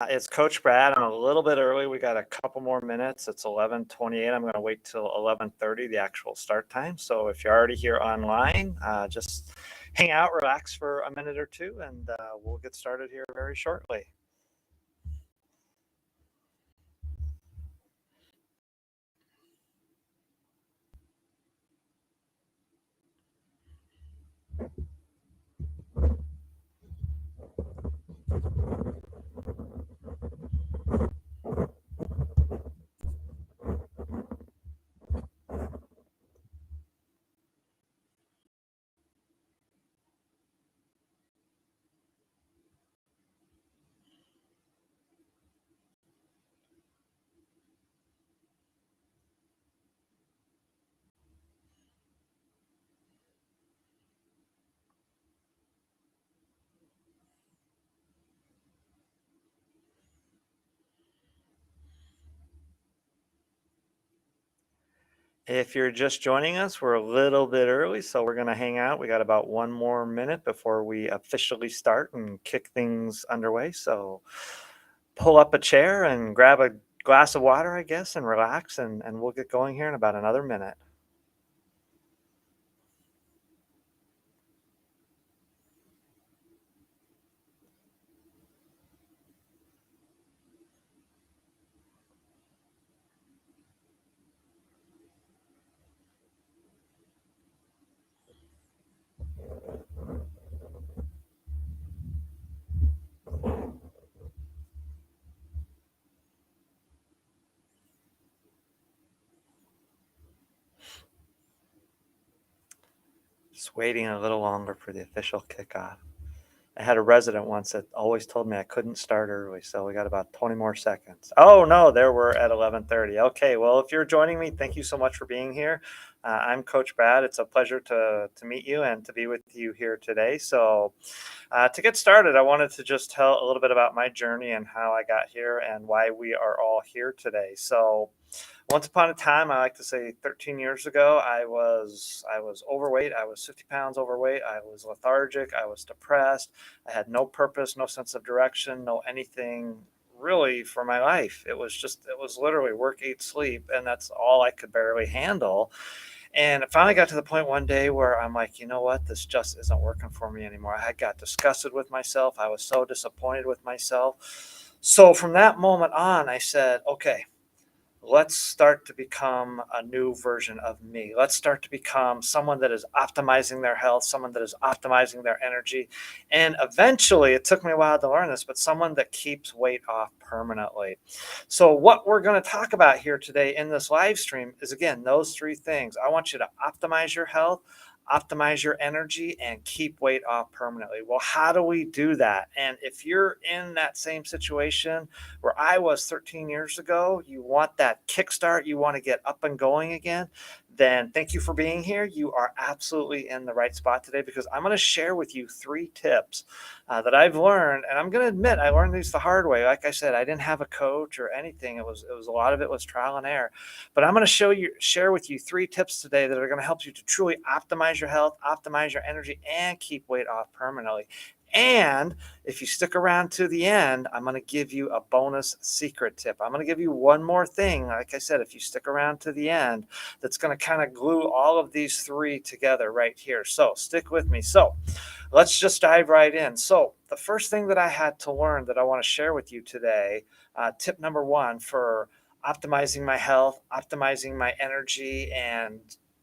It's Coach Brad. I'm a little bit early. We got a couple more minutes. It's 11:28. I'm going to wait till 11:30, the actual start time. So if you're already here online, just hang out, relax for a minute or two, and we'll get started here very shortly. If you're just joining us, we're a little bit early, so we're going to hang out. We got about one more minute before we officially start and kick things underway. So pull up a chair and grab a glass of water, I guess, and relax, and we'll get going here in about another minute. Just waiting a little longer for the official kickoff. I had a resident once that always told me I couldn't start early, so we got about 20 more seconds. Oh no, there we're at 11:30. Okay, well, if you're joining me, thank you so much for being here. I'm Coach Brad. It's a pleasure to meet you and to be with you here today. So, to get started, I wanted to just tell a little bit about my journey and how I got here and why we are all here today. So, once upon a time, I like to say 13 years ago, I was overweight. I was 50 pounds overweight. I was lethargic. I was depressed. I had no purpose, no sense of direction, no anything really for my life. It was literally work, eat, sleep, and that's all I could barely handle. And it finally got to the point one day where I'm like, you know what? This just isn't working for me anymore. I got disgusted with myself. I was so disappointed with myself. So from that moment on, I said, okay, let's start to become a new version of me. Let's start to become someone that is optimizing their health, someone that is optimizing their energy. And eventually, it took me a while to learn this, but someone that keeps weight off permanently. So, what we're going to talk about here today in this live stream is again, those three things. I want you to optimize your health, optimize your energy, and keep weight off permanently. Well, how do we do that? And if you're in that same situation, where I was 13 years ago, you want that kickstart, you want to get up and going again, then thank you for being here. You are absolutely in the right spot today because I'm going to share with you three tips that I've learned, and I'm going to admit I learned these the hard way. Like I said, I didn't have a coach or anything. It was a lot of it was trial and error. But I'm going to share with you three tips today that are going to help you to truly optimize your health, optimize your energy, and keep weight off permanently. And if you stick around to the end, I'm going to give you a bonus secret tip. I'm going to give you one more thing. Like I said, if you stick around to the end, that's going to kind of glue all of these three together right here. So stick with me. So let's just dive right in. So the first thing that I had to learn that I want to share with you today, tip number one for optimizing my health, optimizing my energy, and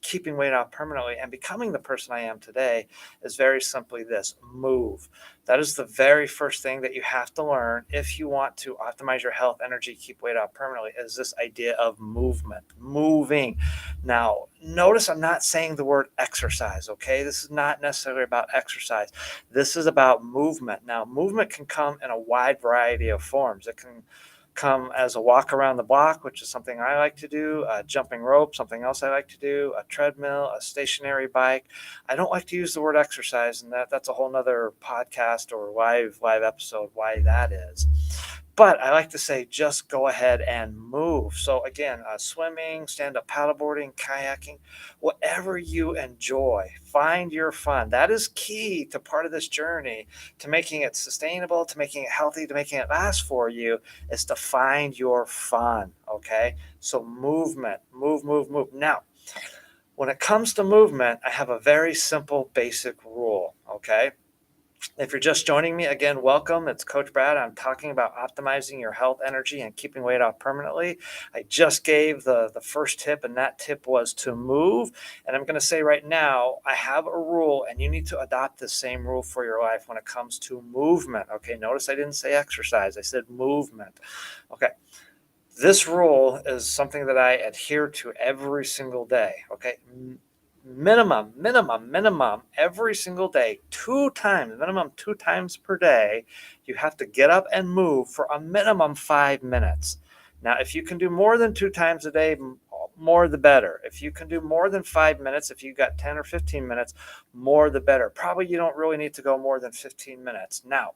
keeping weight off permanently and becoming the person I am today is very simply this: move. That is the very first thing that you have to learn if you want to optimize your health, energy, keep weight off permanently, is this idea of movement, moving. Now, notice I'm not saying the word exercise, okay? This is not necessarily about exercise. This is about movement. Now, movement can come in a wide variety of forms. It can come as a walk around the block, which is something I like to do, a jumping rope, something else I like to do, a treadmill, a stationary bike. I don't like to use the word exercise, and that's a whole nother podcast or live episode why that is. But I like to say, just go ahead and move. So again, swimming, stand-up paddleboarding, kayaking, whatever you enjoy, find your fun. That is key to part of this journey, to making it sustainable, to making it healthy, to making it last for you, is to find your fun. Okay. So movement, move, move, move. Now, when it comes to movement, I have a very simple, basic rule. Okay. If you're just joining me, again, welcome. It's Coach Brad. I'm talking about optimizing your health, energy, and keeping weight off permanently. I just gave the first tip, and that tip was to move. And I'm going to say right now, I have a rule, and you need to adopt the same rule for your life when it comes to movement. Okay, notice I didn't say exercise, I said movement. Okay, this rule is something that I adhere to every single day. Okay. Minimum every single day, minimum 2 times per day, you have to get up and move for a minimum 5 minutes. Now, if you can do more than 2 times a day, more the better. If you can do more than 5 minutes, if you got 10 or 15 minutes, more the better. Probably you don't really need to go more than 15 minutes. Now,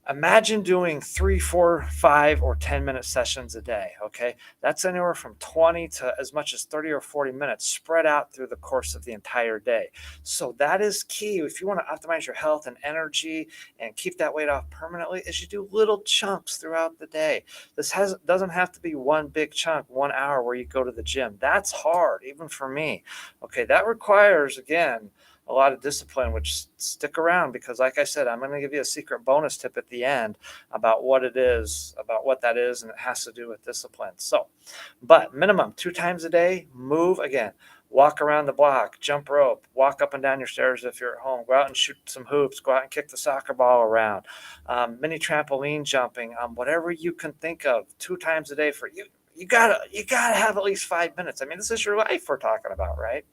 imagine doing 3, 4, 5, or 10-minute sessions a day. Okay. That's anywhere from 20 to as much as 30 or 40 minutes spread out through the course of the entire day. So that is key. If you want to optimize your health and energy and keep that weight off permanently, is you do little chunks throughout the day. Doesn't have to be one big chunk, 1 hour where you go to the gym. That's hard, even for me. Okay. That requires, again, a lot of discipline, which stick around, because like I said, I'm going to give you a secret bonus tip at the end about what it is, about what that is, and it has to do with discipline. So, but minimum 2 times a day, move. Again, walk around the block, jump rope, walk up and down your stairs if you're at home, go out and shoot some hoops, go out and kick the soccer ball around, mini trampoline jumping, whatever you can think of, 2 times a day for you. You gotta have at least 5 minutes. I mean, this is your life we're talking about, right?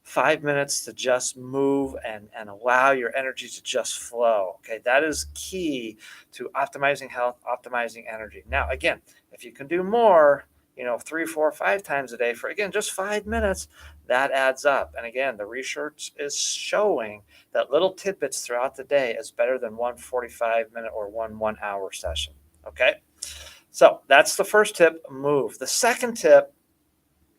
5 minutes to just move and allow your energy to just flow. Okay, that is key to optimizing health, optimizing energy. Now, again, if you can do more, 3, 4, 5 times a day for, again, just 5 minutes, that adds up. And again, the research is showing that little tidbits throughout the day is better than one 45-minute or one 1 hour session. Okay, so that's the first tip, move. The second tip,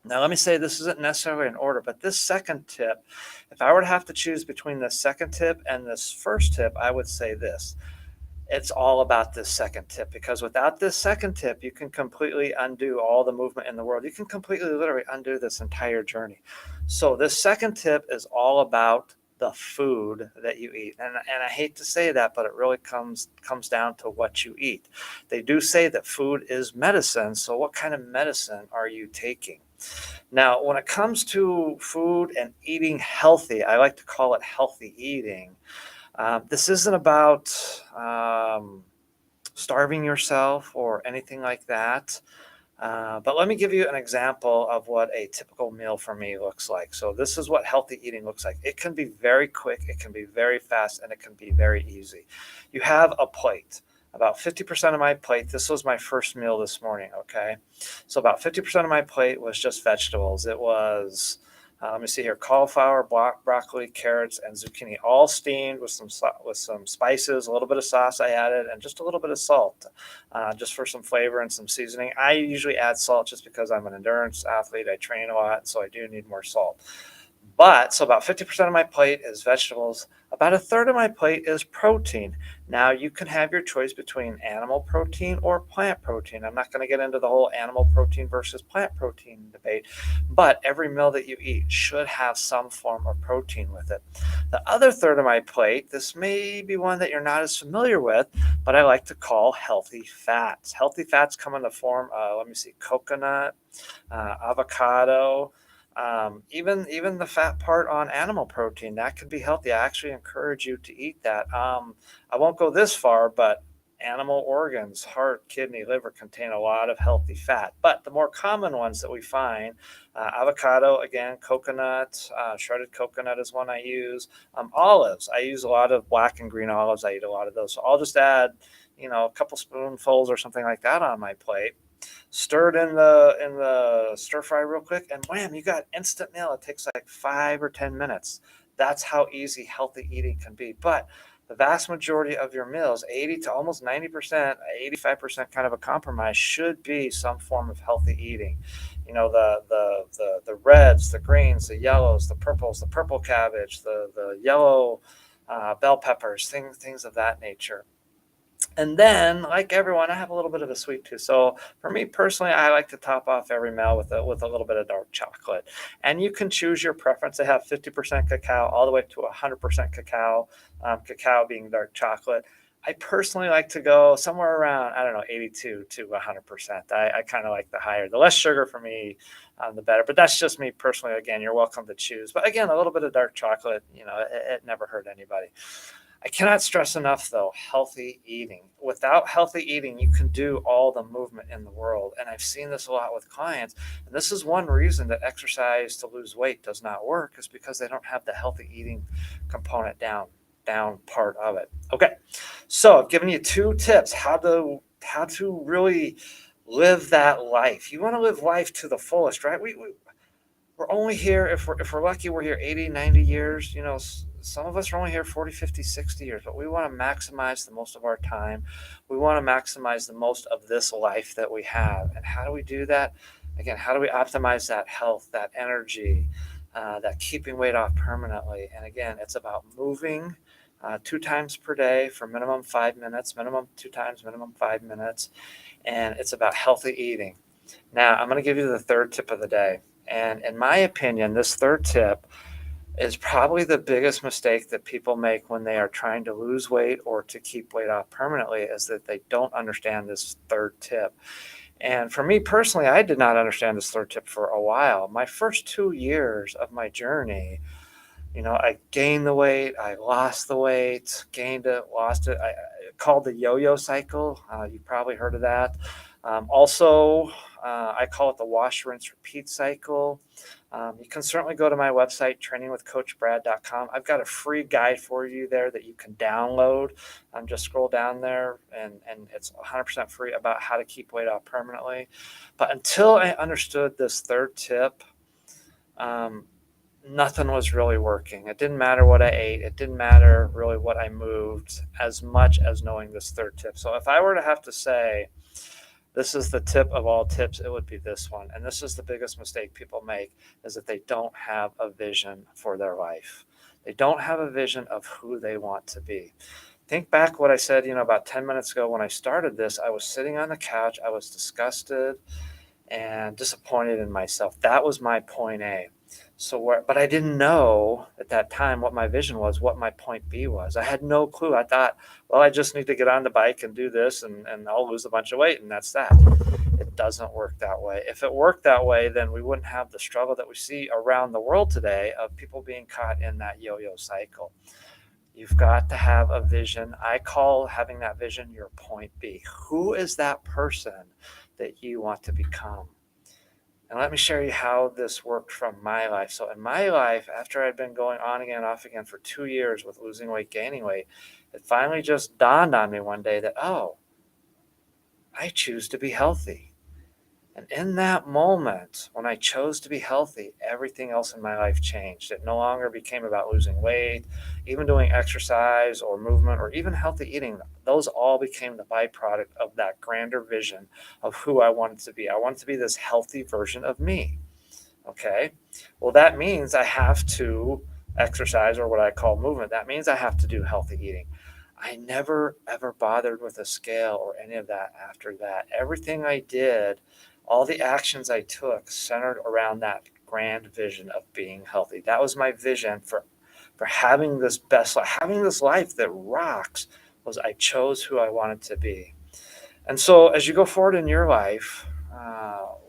now, let me say this isn't necessarily in order, but this second tip, if I were to have to choose between the second tip and this first tip, I would say this. It's all about this second tip, because without this second tip, you can completely undo all the movement in the world. You can completely, literally undo this entire journey. So this second tip is all about the food that you eat. And I hate to say that, but it really comes down to what you eat. They do say that food is medicine. So what kind of medicine are you taking? Now, when it comes to food and eating healthy, I like to call it healthy eating. This isn't about starving yourself or anything like that. But let me give you an example of what a typical meal for me looks like. So this is what healthy eating looks like. It can be very quick, it can be very fast, and it can be very easy. You have a plate. About 50% of my plate, this was my first meal this morning, okay? So about 50% of my plate was just vegetables. It was, let me see here, cauliflower, broccoli, carrots, and zucchini, all steamed with some spices, a little bit of sauce I added, and just a little bit of salt, just for some flavor and some seasoning. I usually add salt just because I'm an endurance athlete. I train a lot, so I do need more salt. But so about 50% of my plate is vegetables. About a third of my plate is protein. Now, you can have your choice between animal protein or plant protein. I'm not going to get into the whole animal protein versus plant protein debate, but every meal that you eat should have some form of protein with it. The other third of my plate, this may be one that you're not as familiar with, but I like to call healthy fats. Healthy fats come in the form of, let me see, coconut, avocado, even the fat part on animal protein, that could be healthy. I actually encourage you to eat that. I won't go this far, but animal organs, heart, kidney, liver, contain a lot of healthy fat. But the more common ones that we find, avocado, again, coconut, shredded coconut is one I use. Olives, I use a lot of black and green olives. I eat a lot of those. So I'll just add, a couple spoonfuls or something like that on my plate. Stir it in the stir fry real quick, and wham, you got instant meal. It takes like 5 or 10 minutes. That's how easy healthy eating can be. But the vast majority of your meals, 80 to almost 90%, 85% kind of a compromise, should be some form of healthy eating. You know, the reds, the greens, the yellows, the purples, the purple cabbage, the yellow bell peppers, things of that nature. And then, like everyone, I have a little bit of a sweet tooth. So for me personally, I like to top off every meal with a little bit of dark chocolate. And you can choose your preference. They have 50% cacao all the way to 100% cacao, cacao being dark chocolate. I personally like to go somewhere around, I don't know, 82 to 100%. I kind of like the higher, the less sugar for me, the better. But that's just me personally. Again, you're welcome to choose. But again, a little bit of dark chocolate, it never hurt anybody. I cannot stress enough, though, healthy eating. Without healthy eating, you can do all the movement in the world. And I've seen this a lot with clients. And this is one reason that exercise to lose weight does not work, is because they don't have the healthy eating component down part of it. Okay, so I've given you 2 tips how to really live that life. You want to live life to the fullest, right? We're only here, if we're lucky, we're here 80, 90 years. Some of us are only here 40, 50, 60 years, but we want to maximize the most of our time. We want to maximize the most of this life that we have. And how do we do that? Again, how do we optimize that health, that energy, that keeping weight off permanently? And again, it's about moving 2 times per day for minimum 5 minutes, minimum 2 times, minimum 5 minutes. And it's about healthy eating. Now, I'm going to give you the third tip of the day. And in my opinion, this third tip is probably the biggest mistake that people make when they are trying to lose weight or to keep weight off permanently, is that they don't understand this third tip. And for me personally, I did not understand this third tip for a while. My first 2 years of my journey, I gained the weight, I lost the weight, gained it, lost it. I called the yo-yo cycle. You've probably heard of that. Also, I call it the wash, rinse, repeat cycle. You can certainly go to my website, trainingwithcoachbrad.com. I've got a free guide for you there that you can download. Just scroll down there, and it's 100% free about how to keep weight off permanently. But until I understood this third tip, nothing was really working. It didn't matter what I ate. It didn't matter really what I moved, as much as knowing this third tip. So if I were to have to say, this is the tip of all tips, it would be this one. And this is the biggest mistake people make, is that they don't have a vision for their life. They don't have a vision of who they want to be. Think back what I said, about 10 minutes ago when I started this. I was sitting on the couch. I was disgusted and disappointed in myself. That was my point A. But I didn't know at that time what my vision was, what my point B was. I had no clue. I thought, well, I just need to get on the bike and do this, and I'll lose a bunch of weight, and that's that. It doesn't work that way. If it worked that way, then we wouldn't have the struggle that we see around the world today of people being caught in that yo-yo cycle. You've got to have a vision. I call having that vision your point B. Who is that person that you want to become? And let me share you how this worked from my life. So in my life, after I'd been going on again, off again for 2 years with losing weight, gaining weight, it finally just dawned on me one day that, oh, I choose to be healthy. And in that moment, when I chose to be healthy, everything else in my life changed. It no longer became about losing weight, even doing exercise or movement or even healthy eating. Those all became the byproduct of that grander vision of who I wanted to be. I wanted to be this healthy version of me. Okay. Well, that means I have to exercise, or what I call movement. That means I have to do healthy eating. I never, ever bothered with a scale or any of that after that. Everything I did, all the actions I took, centered around that grand vision of being healthy. That was my vision for having this best life, having this life that rocks. Was I chose who I wanted to be. And so as you go forward in your life,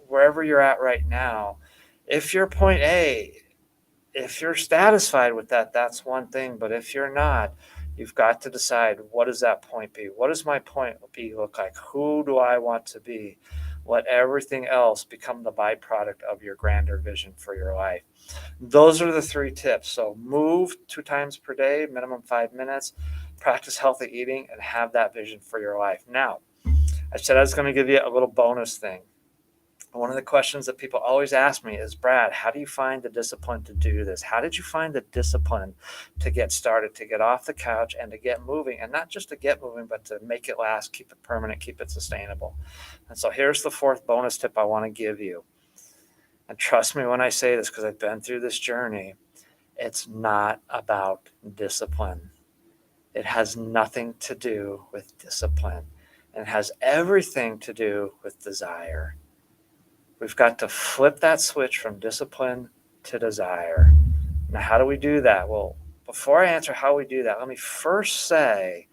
wherever you're at right now, if you're point A, if you're satisfied with that, that's one thing. But if you're not, you've got to decide, what does that point be? What does my point B look like? Who do I want to be? Let everything else become the byproduct of your grander vision for your life. Those are the 3 tips. So move 2 times per day, minimum 5 minutes, practice healthy eating, and have that vision for your life. Now, I said I was going to give you a little bonus thing. One of the questions that people always ask me is, Brad, how do you find the discipline to do this? How did you find the discipline to get started, to get off the couch and to get moving? And not just to get moving, but to make it last, keep it permanent, keep it sustainable. And so here's the fourth bonus tip I want to give you. And trust me when I say this, because I've been through this journey. It's not about discipline. It has nothing to do with discipline. And it has everything to do with desire. We've got to flip that switch from discipline to desire. Now, how do we do that? Well, before I answer how we do that, let me first say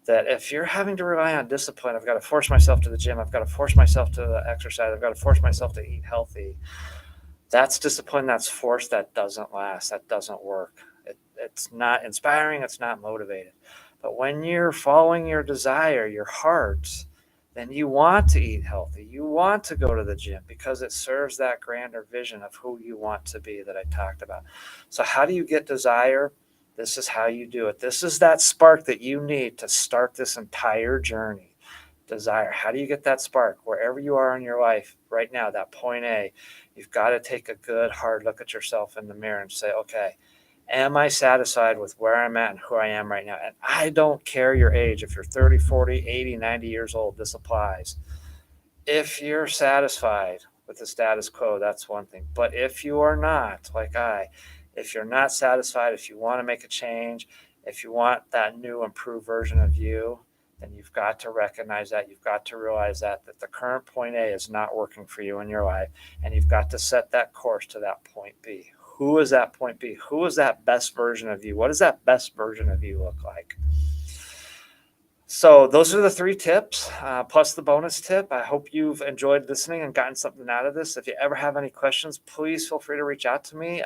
that if you're having to rely on discipline, I've got to force myself to the gym, I've got to force myself to exercise, I've got to force myself to eat healthy. That's discipline, that's force, that doesn't last, that doesn't work. It's not inspiring, it's not motivated. But when you're following your desire, your heart, then you want to eat healthy. You want to go to the gym because it serves that grander vision of who you want to be that I talked about. So how do you get desire? This is how you do it. This is that spark that you need to start this entire journey. Desire. How do you get that spark? Wherever you are in your life right now, that point A, you've got to take a good hard look at yourself in the mirror and say, okay, am I satisfied with where I'm at and who I am right now? And I don't care your age. If you're 30, 40, 80, 90 years old, this applies. If you're satisfied with the status quo, that's one thing. But if you are not, if you're not satisfied, if you want to make a change, if you want that new improved version of you, then you've got to recognize that. You've got to realize that the current point A is not working for you in your life. And you've got to set that course to that point B. Who is that point B? Who is that best version of you? What does that best version of you look like? So those are the 3 tips, plus the bonus tip. I hope you've enjoyed listening and gotten something out of this. If you ever have any questions, please feel free to reach out to me.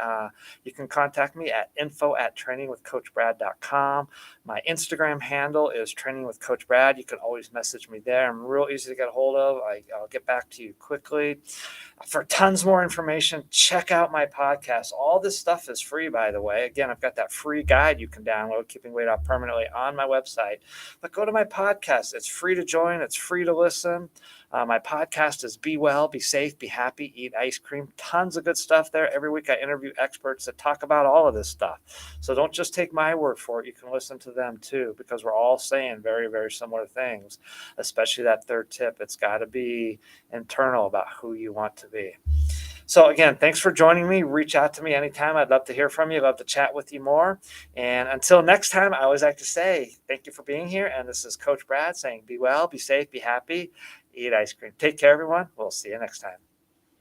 You can contact me at info@trainingwithcoachbrad.com. My Instagram handle is trainingwithcoachbrad. You can always message me there. I'm real easy to get a hold of. I'll get back to you quickly. For tons more information, check out my podcast. All this stuff is free, by the way. Again, I've got that free guide you can download, Keeping Weight Off Permanently, on my website. But go to my podcast. It's free to join. It's free to listen. My podcast is Be Well, Be Safe, Be Happy, Eat Ice Cream. Tons of good stuff there. Every week I interview experts that talk about all of this stuff. So don't just take my word for it. You can listen to them too, because we're all saying very, very similar things, especially that third tip. It's got to be internal about who you want to be. So again, thanks for joining me. Reach out to me anytime. I'd love to hear from you. I'd love to chat with you more. And until next time, I always like to say thank you for being here. And this is Coach Brad saying, be well, be safe, be happy, eat ice cream. Take care, everyone. We'll see you next time.